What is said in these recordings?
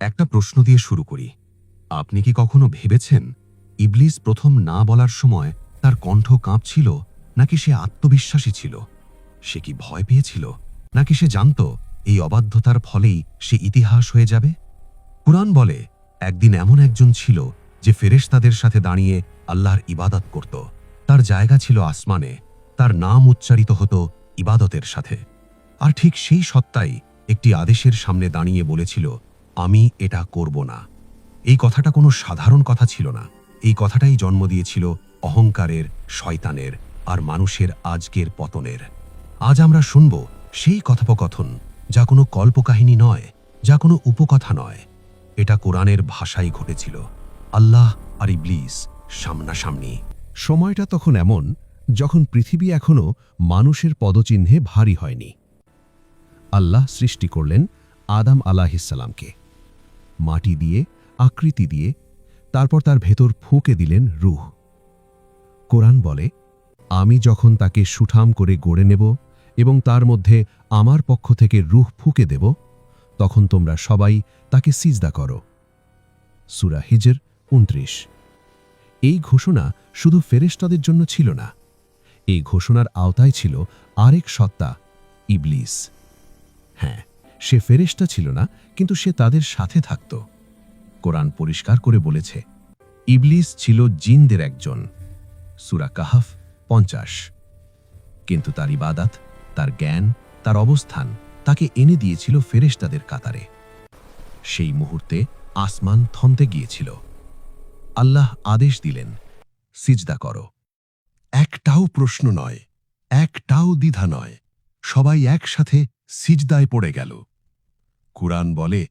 একটা প্রশ্ন দিয়ে শুরু করি। আপনি কি কখনো ভেবেছেন ইবলিস প্রথম না বলার সময় তার কণ্ঠ কাঁপছিল, নাকি সে আত্মবিশ্বাসী ছিল? সে কি ভয় পেয়েছিল, নাকি সে জানত এই অবাধ্যতার ফলেই সে ইতিহাস হয়ে যাবে? কুরআন বলে, একদিন এমন একজন ছিল যে ফেরেশতাদের সাথে দাঁড়িয়ে আল্লাহর ইবাদত করত। তার জায়গা ছিল আসমানে, তার নাম উচ্চারিত হতো ইবাদতের সাথে। আর ঠিক সেই সত্তাই একটি আদেশের সামনে দাঁড়িয়ে বলেছিল, আমি এটা করব না। এই কথাটা কোনো সাধারণ কথা ছিল না। এই কথাটাই জন্ম দিয়েছিল অহংকারের, শয়তানের আর মানুষের আজকের পতনের। আজ আমরা শুনব সেই কথোপকথন, যা কোনো কল্পকাহিনী নয়, যা কোনো উপকথা নয়। এটা কোরআনের ভাষায় ঘটেছিল। আল্লাহ আর ইবলিস সামনাসামনি। সময়টা তখন এমন যখন পৃথিবী এখনও মানুষের পদচিহ্নে ভারী হয়নি। আল্লাহ সৃষ্টি করলেন আদম আলাহিসাল্লামকে মাটি দিয়ে, আকৃতি দিয়ে, তারপর তার ভেতর ফুঁকে দিলেন রূহ। কোরআন বলে, আমি যখন তাকে সুঠাম করে গড়ে নেব এবং তার মধ্যে আমার পক্ষ থেকে রূহ ফুঁকে দেব, তখন তোমরা সবাই তাকে সিজদা করো। সূরা হিজর ২৯। এই ঘোষণা শুধু ফেরেশতাদের জন্য ছিল না, এই ঘোষণার আওতায় ছিল আরেক সত্তা, ইবলিস। হ্যাঁ, সে ফেরেশতা ছিল না, কিন্তু সে তাদের সাথে থাকত। কোরআন পরিষ্কার করে বলেছে, ইবলিস ছিল জিনদের একজন। সূরা কাহাফ ৫০। কিন্তু তার ইবাদত, তার জ্ঞান, তার অবস্থান তাকে এনে দিয়েছিল ফেরেশতাদের কাতারে। সেই মুহূর্তে আসমান থমতে গিয়েছিল। আল্লাহ আদেশ দিলেন, সিজদা করো। একটাও প্রশ্ন নয়, একটাও দ্বিধা নয়, সবাই একসাথে সিজদায় পড়ে গেল। কুরআন বলে,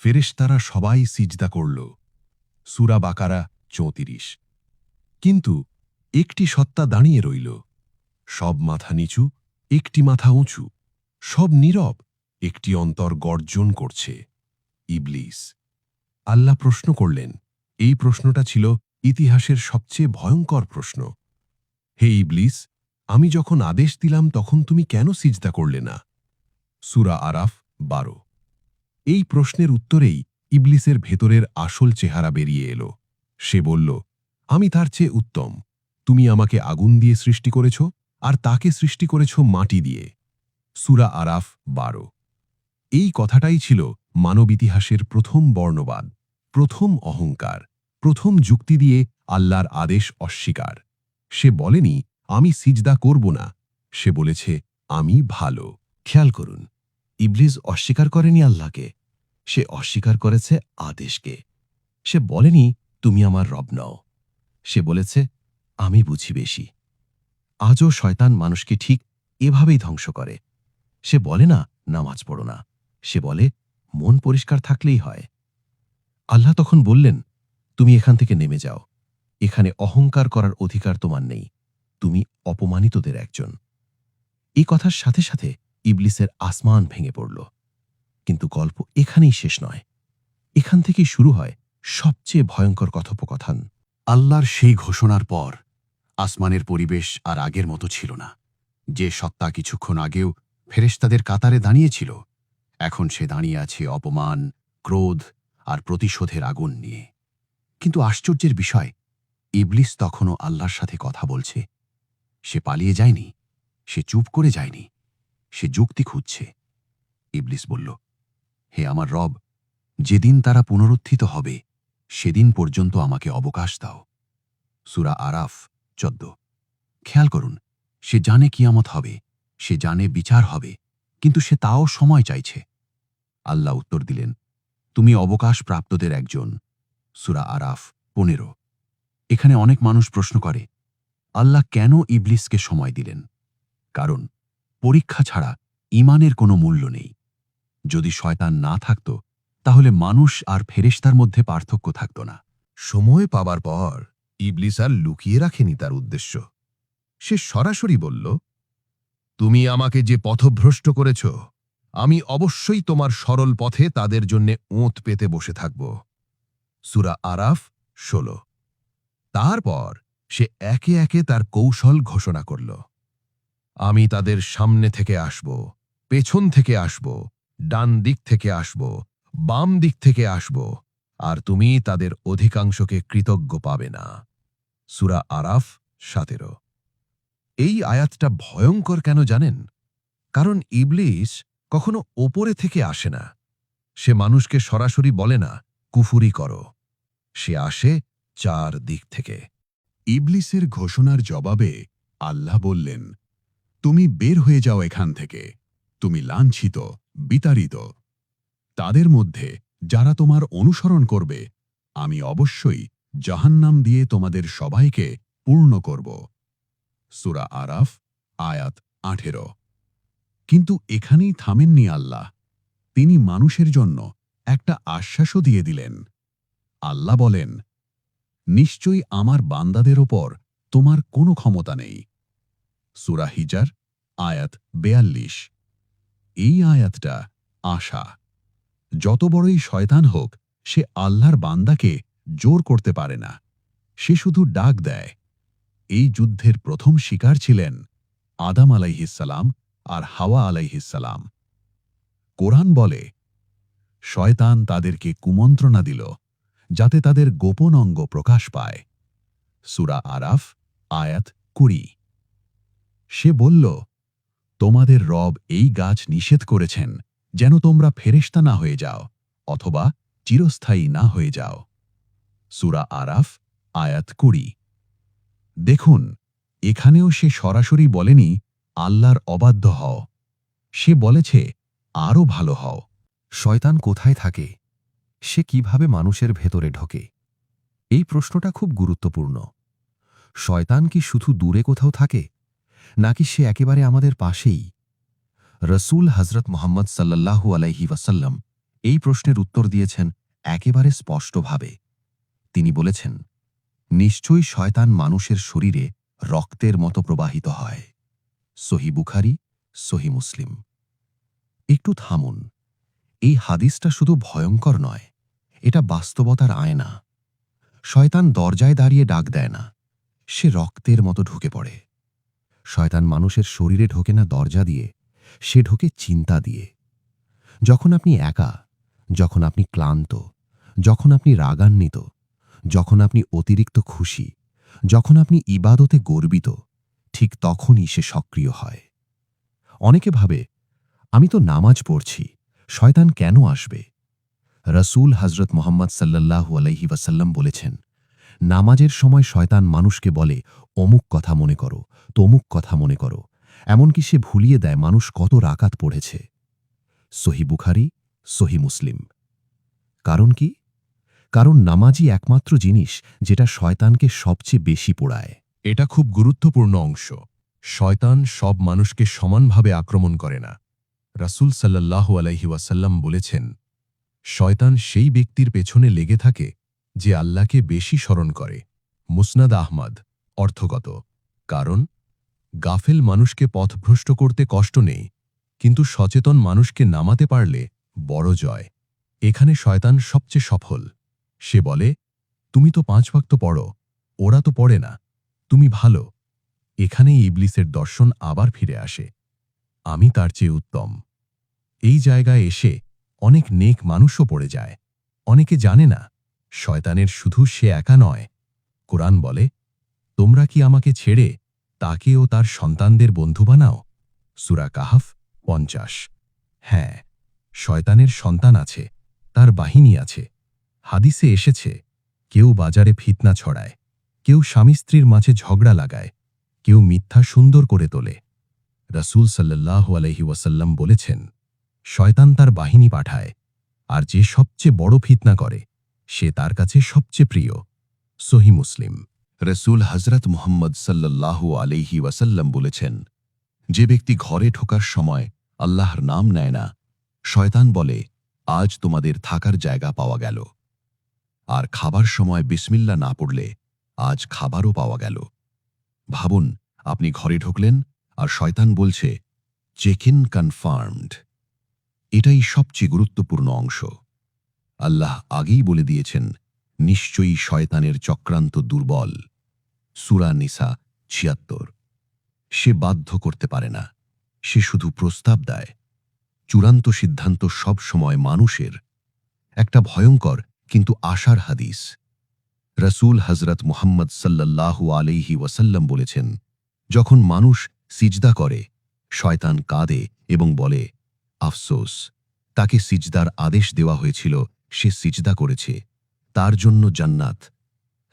ফেরেশতারা সবাই সিজদা করল। সূরা বাকারা ৩৪। কিন্তু একটি সত্তা দাঁড়িয়ে রইল। সব মাথা নিচু, একটি মাথা উঁচু। সব নীরব, একটি অন্তর গর্জন করছে, ইবলিস। আল্লাহ প্রশ্ন করলেন। এই প্রশ্নটা ছিল ইতিহাসের সবচেয়ে ভয়ঙ্কর প্রশ্ন। হে ইবলিস, আমি যখন আদেশ দিলাম তখন তুমি কেন সিজদা করলে না? সূরা আরাফ ১২। এই প্রশ্নের উত্তরেই ইবলিসের ভেতরের আসল চেহারা বেরিয়ে এলো। সে বলল, আমি তার চেয়ে উত্তম। তুমি আমাকে আগুন দিয়ে সৃষ্টি করেছ, আর তাকে সৃষ্টি করেছ মাটি দিয়ে। সূরা আরাফ ১২। এই কথাটাই ছিল মানব ইতিহাসের প্রথম বর্ণবাদ, প্রথম অহংকার, প্রথম যুক্তি দিয়ে আল্লাহর আদেশ অস্বীকার। সে বলেনি, আমি সিজদা করব না। সে বলেছে, আমি ভালো। খেয়াল করুন, ইবলিস অস্বীকার করেনি আল্লাহকে, সে অস্বীকার করেছে আদেশকে। সে বলেনি, তুমি আমার রব নও। সে বলেছে, আমি বুঝি বেশি। আজও শয়তান মানুষকে ঠিক এভাবেই ধ্বংস করে। সে বলে না, নামাজ পড়ো না। সে বলে, মন পরিষ্কার থাকলেই হয়। আল্লাহ তখন বললেন, তুমি এখান থেকে নেমে যাও। এখানে অহংকার করার অধিকার তোমার নেই। তুমি অপমানিতদের একজন। এই কথার সাথে সাথে ইবলিসের আসমান ভেঙে পড়ল। কিন্তু গল্প এখানেই শেষ নয়। এখান থেকেই শুরু হয় সবচেয়ে ভয়ঙ্কর কথোপকথন। আল্লাহর সেই ঘোষণার পর আসমানের পরিবেশ আর আগের মতো ছিল না। যে সত্তা কিছুক্ষণ আগেও ফেরেশতাদের কাতারে দাঁড়িয়েছিল, এখন সে দাঁড়িয়ে আছে অপমান, ক্রোধ আর প্রতিশোধের আগুন নিয়ে। কিন্তু আশ্চর্যের বিষয়, ইবলিস তখনও আল্লাহর সাথে কথা বলছে। সে পালিয়ে যায়নি, সে চুপ করে যায়নি, সে যুক্তি খুঁজছে। ইবলিস বলল, হে আমার রব, যেদিন তারা পুনরুত্থিত হবে সেদিন পর্যন্ত আমাকে অবকাশ দাও। সূরা আরাফ ১৪। খেয়াল করুন, সে জানে কিয়ামত হবে, সে জানে বিচার হবে, কিন্তু সে তাও সময় চাইছে। আল্লাহ উত্তর দিলেন, তুমি অবকাশ প্রাপ্তদের একজন। সূরা আরাফ ১৫। এখানে অনেক মানুষ প্রশ্ন করে, আল্লাহ কেন ইবলিসকে সময় দিলেন? কারণ পরীক্ষা ছাড়া ঈমানের কোনো মূল্য নেই। যদি শয়তান না থাকত, তাহলে মানুষ আর ফেরেশতার মধ্যে পার্থক্য থাকত না। সময় পাবার পর ইবলিস আর লুকিয়ে রাখেনি তার উদ্দেশ্য। সে সরাসরি বলল, তুমি আমাকে যে পথভ্রষ্ট করেছ, আমি অবশ্যই তোমার সরল পথে তাদের জন্যে ওঁত পেতে বসে থাকব। সূরা আরাফ ১৬। তারপর সে একে একে তার কৌশল ঘোষণা করল। আমি তাদের সামনে থেকে আসব, পেছন থেকে আসব, ডান দিক থেকে আসব, বাম দিক থেকে আসব, আর তুমি তাদের অধিকাংশকে কৃতজ্ঞ পাবে না। সূরা আরাফ 17। এই আয়াতটা ভয়ঙ্কর কেন জানেন? কারণ ইবলিস কখনো ওপরে থেকে আসে না। সে মানুষকে সরাসরি বলে না কুফুরি করো, সে আসে 4 দিক থেকে। ইবলিসের ঘোষণার জবাবে আল্লাহ বললেন, তুমি বের হয়ে যাও এখান থেকে, তুমি লাঞ্ছিত, বিতাড়িত। তাদের মধ্যে যারা তোমার অনুসরণ করবে, আমি অবশ্যই জাহান্নাম দিয়ে তোমাদের সবাইকে পূর্ণ করব। সূরা আরাফ আয়াত 18। কিন্তু এখানেই থামেননি আল্লাহ। তিনি মানুষের জন্য একটা আশ্বাসও দিয়ে দিলেন। আল্লাহ বলেন, নিশ্চয়ই আমার বান্দাদের ওপর তোমার কোনো ক্ষমতা নেই। সূরা হিজার আয়াত 42। এই আয়াতটা আশা। যত বড়ই শয়তান হোক, সে আল্লাহর বান্দাকে জোর করতে পারে না, সে শুধু ডাক দেয়। এই যুদ্ধের প্রথম শিকার ছিলেন আদম আলাইহিসসালাম আর হাওয়া আলাইহিসসালাম। কোরআন বলে, শয়তান তাদেরকে কুমন্ত্রণা দিল যাতে তাদের গোপন অঙ্গ প্রকাশ পায়। সূরা আরাফ আয়াত 20। সে বলল, তোমাদের রব এই গাছ নিষেধ করেছেন যেন তোমরা ফেরেশতা না হয়ে যাও অথবা চিরস্থায়ী না হয়ে যাও। সূরা আরাফ আয়াত 20। দেখুন, এখানেও সে সরাসরি বলেনি আল্লাহর অবাধ্য হও, সে বলেছে আরও ভালো হও। শয়তান কোথায় থাকে? সে কিভাবে মানুষের ভেতরে ঢোকে? এই প্রশ্নটা খুব গুরুত্বপূর্ণ। শয়তান কি শুধু দূরে কোথাও থাকে, নাকি সে একেবারে আমাদের পাশেই? রসূল হযরত মুহাম্মদ সাল্লাল্লাহু আলাইহি ওয়াসাল্লাম এই প্রশ্নের উত্তর দিয়েছেন একেবারে স্পষ্টভাবে। তিনি বলেছেন, নিশ্চয়ই শয়তান মানুষের শরীরে রক্তের মতো প্রবাহিত হয়। সহিহ বুখারী, সহিহ মুসলিম। একটু থামুন। এই হাদিসটা শুধু ভয়ঙ্কর নয়, এটা বাস্তবতার আয়না। শয়তান দরজায় দাঁড়িয়ে ডাক দেয় না, সে রক্তের মতো ঢুকে পড়ে। শয়তান মানুষের শরীরে ঢোকে না দরজা দিয়ে, সে ঢোকে চিন্তা দিয়ে। যখন আপনি একা, যখন আপনি ক্লান্ত, যখন আপনি রাগান্বিত, যখন আপনি অতিরিক্ত খুশি, যখন আপনি ইবাদতে গর্বিত, ঠিক তখনই সে সক্রিয় হয়। অনেকে ভাবে, আমি তো নামাজ পড়ছি, শয়তান কেন আসবে? রসূল হযরত মুহাম্মদ সাল্লাল্লাহু আলাইহি ওয়াসাল্লাম বলেছেন, নামাজের সময় শয়তান মানুষকে বলে অমুক কথা মনে করো, তমুক কথা মনে করো, এমনকি সে ভুলিয়ে দেয় মানুষ কত রাকাত পড়েছে। সহিহ বুখারী, সহিহ মুসলিম। কারণ কি? কারণ নামাজই একমাত্র জিনিস যেটা শয়তানকে সবচেয়ে বেশি পোড়ায়। এটা খুব গুরুত্বপূর্ণ অংশ। শয়তান সব মানুষকে সমানভাবে আক্রমণ করে না। রাসূল সাল্লাল্লাহু আলাইহি ওয়াসাল্লাম বলেছেন, শয়তান সেই ব্যক্তির পেছনে লেগে থাকে যে আল্লাহকে বেশি স্মরণ করে। মুসনাদ আহমদ। অর্থগত, কারণ গাফেল মানুষকে পথভ্রষ্ট করতে কষ্ট নেই, কিন্তু সচেতন মানুষকে নামাতে পারলে বড় জয়। এখানে শয়তান সবচেয়ে সফল। সে বলে, তুমি তো 5 ওয়াক্ত পড়ো, ওরা তো পড়ে না, তুমি ভালো। এখানেই ইবলিসের দর্শন আবার ফিরে আসে, আমি তার চেয়ে উত্তম। এই জায়গায় এসে অনেক নেক মানুষও পড়ে যায়। অনেকে জানে না, শয়তানের শুধু সে একা নয়। কোরআন বলে, তোমরা কি আমাকে ছেড়ে তাকে ও তার সন্তানদের বন্ধু বানাও? সূরা কাহফ 50। হ্যাঁ, শয়তানের সন্তান আছে, তার বাহিনী আছে। হাদিসে এসেছে, কেউ বাজারে ফিতনা ছড়ায়, কেউ স্বামী স্ত্রীর মাঝে ঝগড়া লাগায়, কেউ মিথ্যা সুন্দর করে তোলে। রাসূল সাল্লাল্লাহু আলাইহি ওয়াসাল্লাম বলেছেন, শয়তান তার বাহিনী পাঠায়, আর যে সবচেয়ে বড় ফিতনা করে সে তার কাছে সবচেয়ে প্রিয়। সহিহ মুসলিম। রসূল হযরত মুহাম্মদ সাল্লাল্লাহু আলাইহি ওয়াসাল্লাম বলেছেন, যে ব্যক্তি ঘরে ঢোকার সময় আল্লাহর নাম নেয় না, শয়তান বলে, আজ তোমাদের থাকার জায়গা পাওয়া গেল। আর খাবার সময় বিসমিল্লাহ না পড়লে আজ খাবারও পাওয়া গেল। ভাবুন, আপনি ঘরে ঢুকলেন আর শয়তান বলছে, চেক ইন কনফার্মড। এটাই সবচেয়ে গুরুত্বপূর্ণ অংশ। আল্লাহ আগেই বলে দিয়েছেন, নিশ্চয়ই শয়তানের চক্রান্ত দুর্বল। সূরা নিসা ৭৬। সে বাধ্য করতে পারে না, সে শুধু প্রস্তাব দেয়। চূড়ান্ত সিদ্ধান্ত সব সময় মানুষের। একটা ভয়ঙ্কর কিন্তু আশার হাদিস। রসূল হজরত মুহাম্মদ সাল্লাল্লাহু আলাইহি ওয়াসাল্লাম বলেছেন, যখন মানুষ সিজদা করে, শয়তান কাঁদে এবং বলে, আফসোস, তাকে সিজদার আদেশ দেওয়া হয়েছিল, সে সিজদা করেছে, তার জন্য জান্নাত।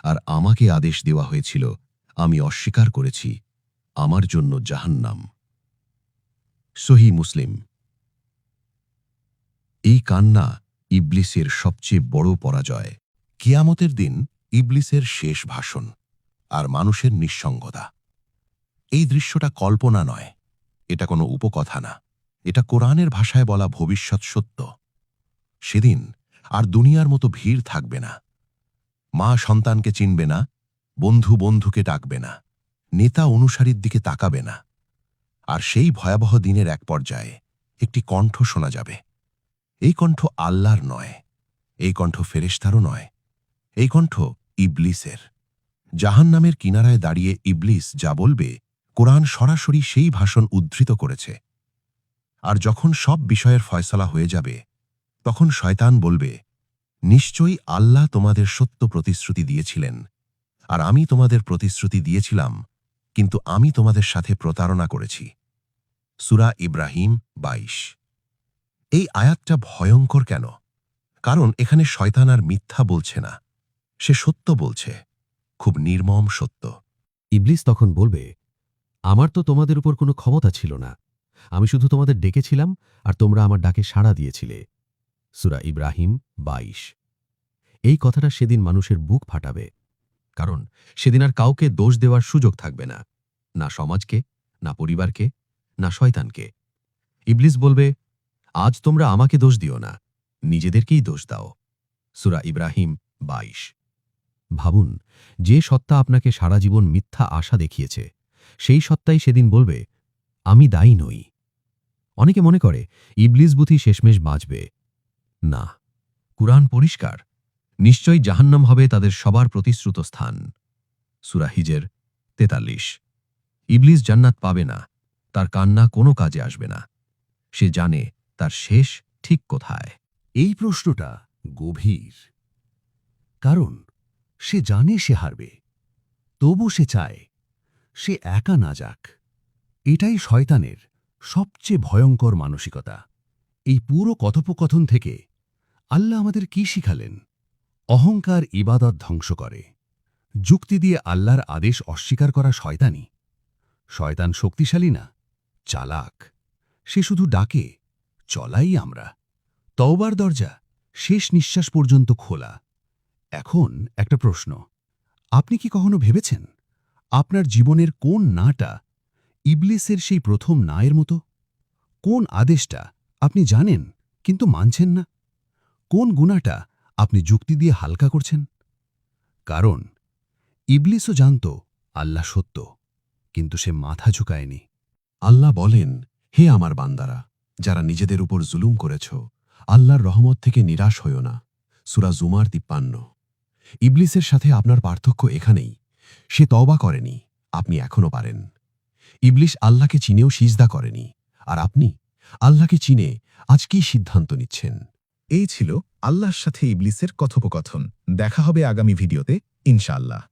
আর আমাকে আদেশ দেওয়া হয়েছিল, আমি অস্বীকার করেছি, আমার জন্য জাহান্নাম। সহিহ মুসলিম। এই কান্না ইবলিসের সবচেয়ে বড় পরাজয়। কিয়ামতের দিন ইবলিসের শেষ ভাষণ আর মানুষের নিঃসঙ্গতা। এই দৃশ্যটা কল্পনা নয়, এটা কোনো উপকথা না, এটা কোরআনের ভাষায় বলা ভবিষ্যৎ সত্য। সেদিন আর দুনিয়ার মতো ভিড় থাকবে না। মা সন্তানকে চিনবে না, বন্ধু বন্ধুকে ডাকবে না, নেতা অনুসারীর দিকে তাকাবে না। আর সেই ভয়াবহ দিনের এক পর্যায়ে একটি কণ্ঠ শোনা যাবে। এই কণ্ঠ আল্লাহর নয়, এই কণ্ঠ ফেরেশতারও নয়, এই কণ্ঠ ইবলিসের। জাহান্নামের কিনারায় দাঁড়িয়ে ইবলিস যা বলবে, কোরআন সরাসরি সেই ভাষণ উদ্ধৃত করেছে। আর যখন সব বিষয়ের ফয়সালা হয়ে যাবে, তখন শয়তান বলবে, নিশ্চয়ই আল্লাহ তোমাদের সত্য প্রতিশ্রুতি দিয়েছিলেন, আর আমি তোমাদের প্রতিশ্রুতি দিয়েছিলাম, কিন্তু আমি তোমাদের সাথে প্রতারণা করেছি। সূরা ইব্রাহিম ২২। এই আয়াতটা ভয়ঙ্কর কেন? কারণ এখানে শয়তান আর মিথ্যা বলছে না, সে সত্য বলছে, খুব নির্মম সত্য। ইবলিস তখন বলবে, আমার তো তোমাদের উপর কোনো ক্ষমতা ছিল না, আমি শুধু তোমাদের ডেকেছিলাম আর তোমরা আমার ডাকে সাড়া দিয়েছিলে। সূরা ইব্রাহিম ২২। এই কথাটা সেদিন মানুষের বুক ফাটাবে, কারণ সেদিন আর কাউকে দোষ দেওয়ার সুযোগ থাকবে না, না সমাজকে, না পরিবারকে, না শয়তানকে। ইবলিস বলবে, আজ তোমরা আমাকে দোষ দিও না, নিজেদেরকেই দোষ দাও। সূরা ইব্রাহিম ২২। ভাবুন, যে সত্তা আপনাকে সারা জীবন মিথ্যা আশা দেখিয়েছে, সেই সত্তাই সেদিন বলবে, আমি দায়ী নই। অনেকে মনে করে ইবলিস বুথি শেষমেশ বাঁচবে। না, কুরআন পরিষ্কার, নিশ্চয়ই জাহান্নাম হবে তাদের সবার প্রতিশ্রুত স্থান। সূরা হিজর ৪৩। ইবলিস জান্নাত পাবে না, তার কান্না কোনো কাজে আসবে না। সে জানে তার শেষ ঠিক কোথায়। এই প্রশ্নটা গভীর, কারণ সে জানে সে হারবে, তবু সে চায় সে একা না যাক। এটাই শয়তানের সবচেয়ে ভয়ঙ্কর মানসিকতা। এই পুরো কথোপকথন থেকে আল্লাহ আমাদের কি শিখালেন? অহংকার ইবাদত ধ্বংস করে। যুক্তি দিয়ে আল্লাহর আদেশ অস্বীকার করা শয়তানি। শয়তান শক্তিশালী না, চালাক। সে শুধু ডাকে, চলাই আমরা। তওবার দরজা শেষ নিঃশ্বাস পর্যন্ত খোলা। এখন একটা প্রশ্ন, আপনি কি কখনো ভেবেছেন আপনার জীবনের কোন নাটা ইবলিসের সেই প্রথম নায়ের মতো? কোন আদেশটা আপনি জানেন কিন্তু মানছেন না? কোন গুনাহটা আপনি যুক্তি দিয়ে হালকা করছেন? কারণ ইবলিসও জানত আল্লাহ সত্য, কিন্তু সে মাথা ঝুঁকায়নি। আল্লাহ বলেন, হে আমার বান্দারা, যারা নিজেদের উপর জুলুম করেছ, আল্লাহর রহমত থেকে নিরাশ হইও না। সূরা জুমার ৫৩। ইবলিসের সাথে আপনার পার্থক্য এখানেই, সে তওবা করেনি, আপনি এখনও পারেন। ইবলিস আল্লাহকে চিনেও সিজদা করেনি, আর আপনি আল্লাহকে চিনে আজ কি সিদ্ধান্ত নিচ্ছেন? এই ছিল আল্লাহর সাথে ইবলিসের কথোপকথন। দেখা হবে আগামী ভিডিওতে, ইনশাআল্লাহ।